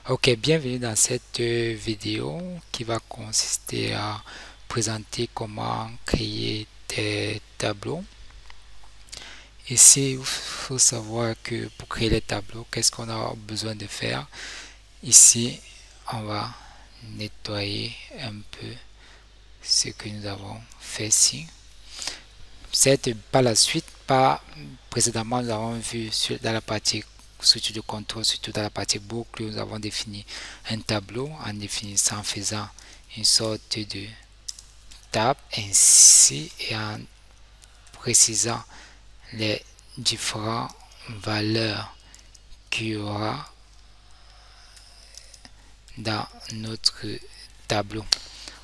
Ok, bienvenue dans cette vidéo qui va consister à présenter comment créer des tableaux. Ici, il faut savoir que pour créer les tableaux, qu'est-ce qu'on a besoin de faire? Ici, on va nettoyer un peu ce que nous avons fait ici. C'est par la suite, pas précédemment, nous avons vu dans la partie structure de contrôle, surtout dans la partie boucle, nous avons défini un tableau en définissant, en faisant une sorte de table ainsi et en précisant les différentes valeurs qu'il y aura dans notre tableau.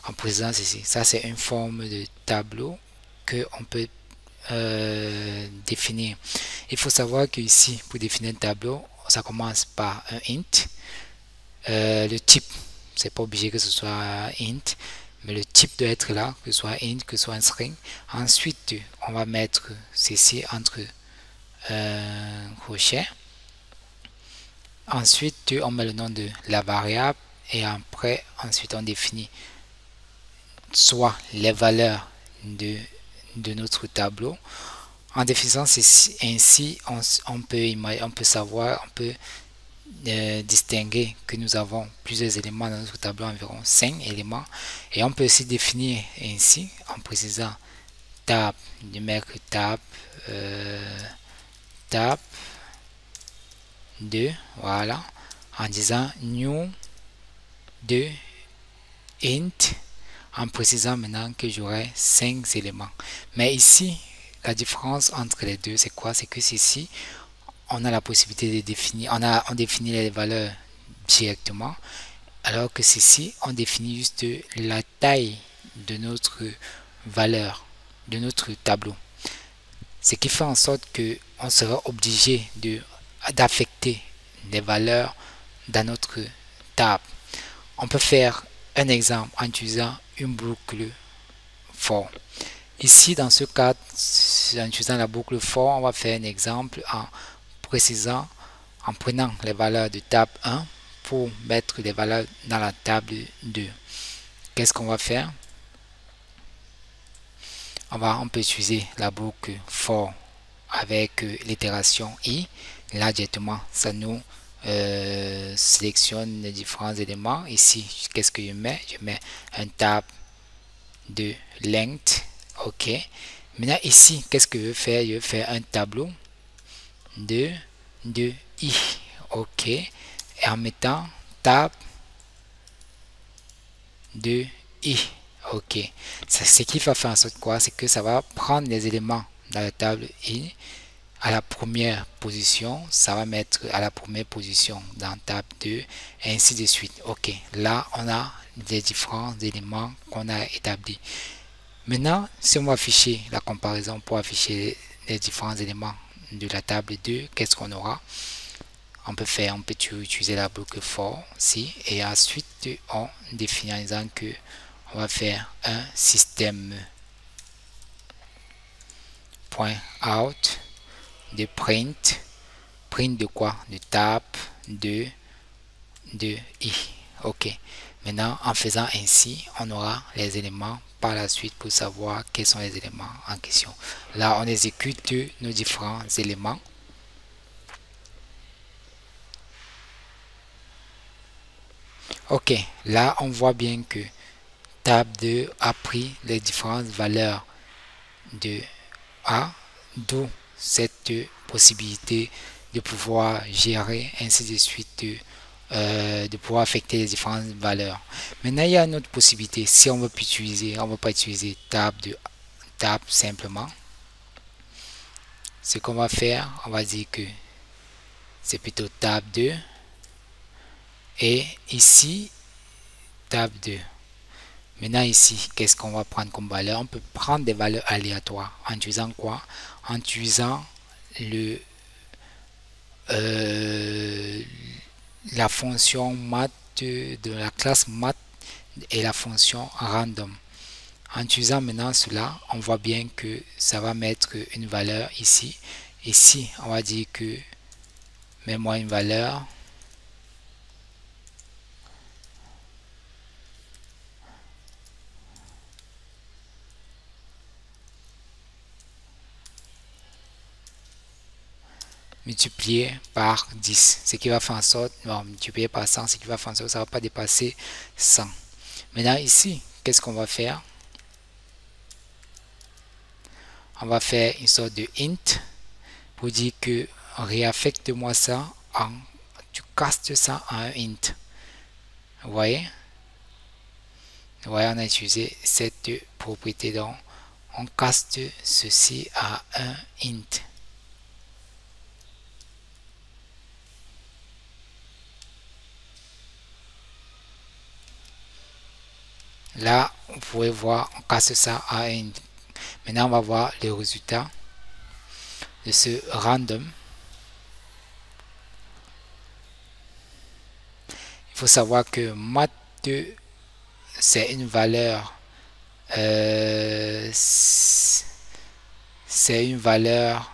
En précisant ceci, ça c'est une forme de tableau que on peut définir. Il faut savoir que ici, pour définir un tableau, ça commence par un int. Le type, c'est pas obligé que ce soit int, mais le type doit être là, que ce soit int, que ce soit un string. Ensuite, on va mettre ceci entre crochet. Ensuite, on met le nom de la variable et après, ensuite, on définit soit les valeurs de notre tableau. En définissant ceci, ainsi, on peut savoir, on peut distinguer que nous avons plusieurs éléments dans notre tableau, environ 5 éléments. Et on peut aussi définir ainsi, en précisant tab, de mettre tab, tab 2, voilà, en disant new 2 int, en précisant maintenant que j'aurai 5 éléments. Mais ici, la différence entre les deux, c'est quoi? C'est que ici, on a la possibilité de définir, on définit les valeurs directement, alors que ceci, on définit juste la taille de notre valeur, de notre tableau. Ce qui fait en sorte que on sera obligé d'affecter des valeurs dans notre table. On peut faire un exemple en utilisant une boucle for. Ici, dans ce cas, en utilisant la boucle for, on va faire un exemple en précisant, en prenant les valeurs de table 1 pour mettre les valeurs dans la table 2. Qu'est-ce qu'on va faire? On peut utiliser la boucle for avec l'itération i. Là, directement, ça nous sélectionne les différents éléments. Ici, qu'est-ce que je mets? Je mets un tab de length. OK. Maintenant, ici, qu'est-ce que je veux faire? Je veux faire un tableau de i. OK. Et en mettant tab de i. OK. Ce qui va faire en sorte quoi? C'est que ça va prendre les éléments dans la table i à la première position, ça va mettre à la première position dans table 2 et ainsi de suite. OK. Là, on a les différents éléments qu'on a établis. Maintenant, si on va afficher la comparaison pour afficher les différents éléments de la table 2, qu'est-ce qu'on aura? On peut utiliser la boucle for si et ensuite on définit en disant que on va faire un système point out de print de quoi? De tab de i. OK. Maintenant, en faisant ainsi, on aura les éléments par la suite pour savoir quels sont les éléments en question. Là, on exécute nos différents éléments. OK. Là, on voit bien que tab 2 a pris les différentes valeurs de A, d'où cette possibilité de pouvoir gérer ainsi de suite de pouvoir affecter les différentes valeurs. Maintenant, il y a une autre possibilité. Si on veut pas utiliser tab simplement. Ce qu'on va faire, on va dire que c'est plutôt tab 2 et ici tab 2. Maintenant ici, qu'est-ce qu'on va prendre comme valeur? On peut prendre des valeurs aléatoires en utilisant quoi? En utilisant la fonction math de la classe math et la fonction random. En utilisant maintenant cela, on voit bien que ça va mettre une valeur ici. Ici, on va dire que mets-moi une valeur multiplié par 10, ce qui va faire en sorte, non, multiplié par 100, ce qui va faire en sorte que ça ne va pas dépasser 100. Maintenant ici, qu'est-ce qu'on va faire? On va faire une sorte de int pour dire que réaffecte-moi ça en, tu castes ça en un int. Vous voyez? Vous voyez, on a utilisé cette propriété, donc on caste ceci à un int. Là, vous pouvez voir, on casse ça à un int. Maintenant, on va voir le résultat de ce random. Il faut savoir que mat2, c'est une valeur, c'est une valeur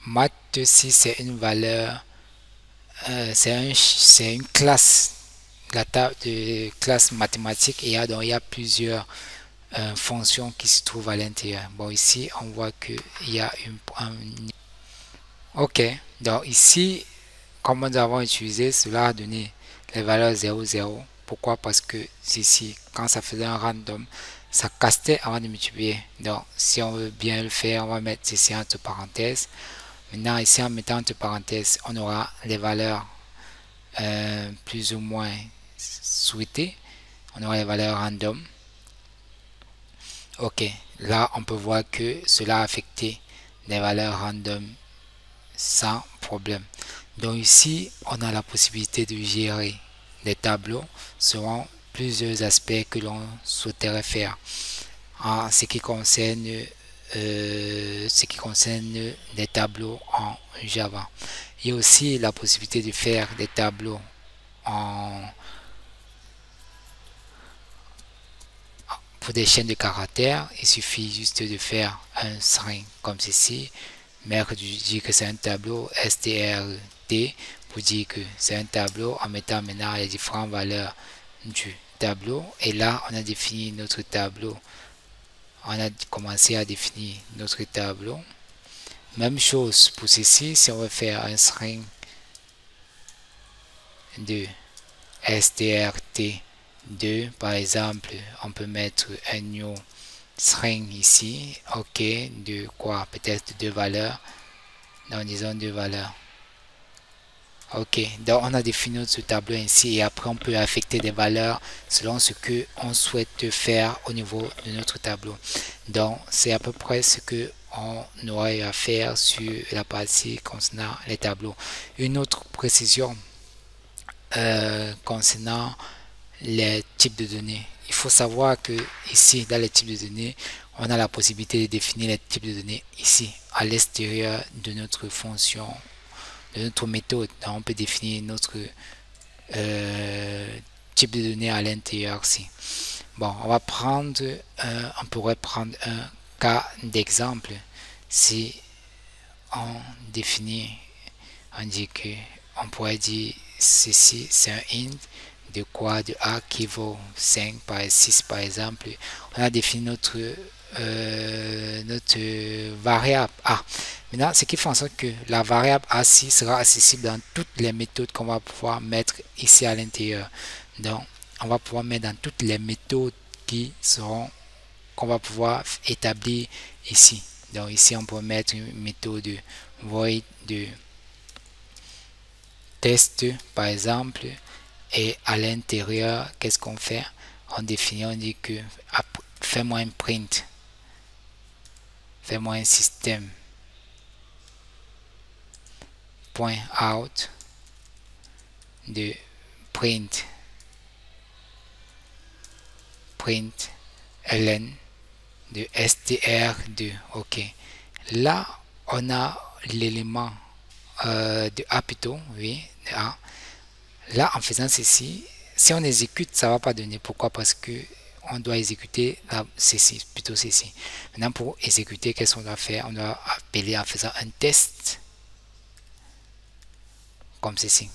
mat2, c'est une valeur, c'est une classe, la table de classe mathématique, et donc il y a plusieurs fonctions qui se trouvent à l'intérieur. Bon, ici, on voit qu'il y a ok, donc ici, comme nous avons utilisé, cela a donné les valeurs 0, 0. Pourquoi? Parce que ici, quand ça faisait un random, ça castait avant de multiplier. Donc, si on veut bien le faire, on va mettre ceci entre parenthèses. Maintenant, ici, en mettant entre parenthèses, on aura les valeurs plus ou moins souhaitées. On aura les valeurs random. Ok, là, on peut voir que cela a affecté les valeurs random sans problème. Donc ici, on a la possibilité de gérer des tableaux selon plusieurs aspects que l'on souhaiterait faire. En ce qui concerne les tableaux en Java. Il y a aussi la possibilité de faire des tableaux pour des chaînes de caractères. Il suffit juste de faire un string comme ceci, mais je dis que c'est un tableau strt pour dire que c'est un tableau en mettant maintenant les différentes valeurs du tableau. Et là, on a défini notre tableau. On a commencé à définir notre tableau. Même chose pour ceci, si on veut faire un string de strt2, par exemple, on peut mettre un new string ici, ok, de quoi? Peut-être deux valeurs. Non, disons deux valeurs. Ok, donc on a défini notre tableau ainsi, et après on peut affecter des valeurs selon ce que on souhaite faire au niveau de notre tableau. Donc c'est à peu près ce que on aurait à faire sur la partie concernant les tableaux. Une autre précision concernant les types de données. Il faut savoir que ici, dans les types de données, on a la possibilité de définir les types de données ici, à l'extérieur de notre fonction, de notre méthode. Donc, on peut définir notre type de données à l'intérieur ici. Bon, on pourrait prendre un cas d'exemple. Si on définit, on dit que, on pourrait dire ceci, c'est un int de quoi? De A qui vaut 5 par 6 par exemple. On a défini notre variable A. Maintenant, ce qui fait en sorte que la variable A6 sera accessible dans toutes les méthodes qu'on va pouvoir mettre ici à l'intérieur. Donc, on va pouvoir mettre dans toutes les méthodes qu'on va pouvoir établir ici. Donc, ici, on peut mettre une méthode void de test, par exemple. Et à l'intérieur, qu'est-ce qu'on fait? On définit, on dit que fais-moi un print, fais-moi un système point out de print ln de str2. Ok, là on a l'élément de A plutôt, oui, de A. Là, en faisant ceci, si on exécute, ça ne va pas donner. Pourquoi? Parce que on doit exécuter ceci, plutôt ceci. Maintenant, pour exécuter, qu'est-ce qu'on doit faire? On doit appeler en faisant un test comme ceci.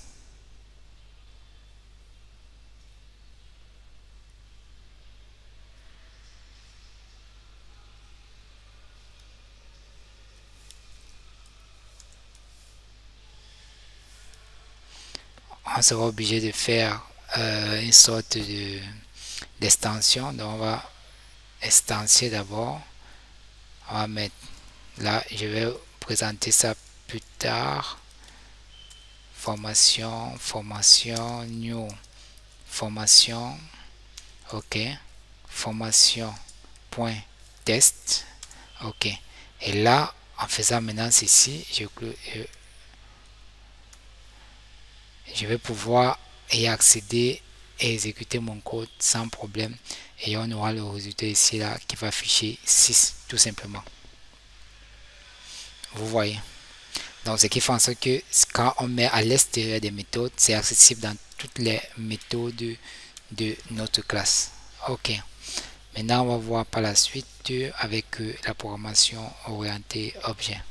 on sera obligé de faire une sorte d'extension. Donc on va extensier d'abord. On va mettre là, je vais présenter ça plus tard. Formation, new, formation, ok, formation, point, test, ok. Et là, en faisant maintenant ceci, je vais pouvoir y accéder et exécuter mon code sans problème. Et on aura le résultat ici là qui va afficher 6 tout simplement. Vous voyez. Donc, ce qui fait en sorte que quand on met à l'extérieur des méthodes, c'est accessible dans toutes les méthodes de notre classe. Ok. Maintenant, on va voir par la suite avec la programmation orientée objet.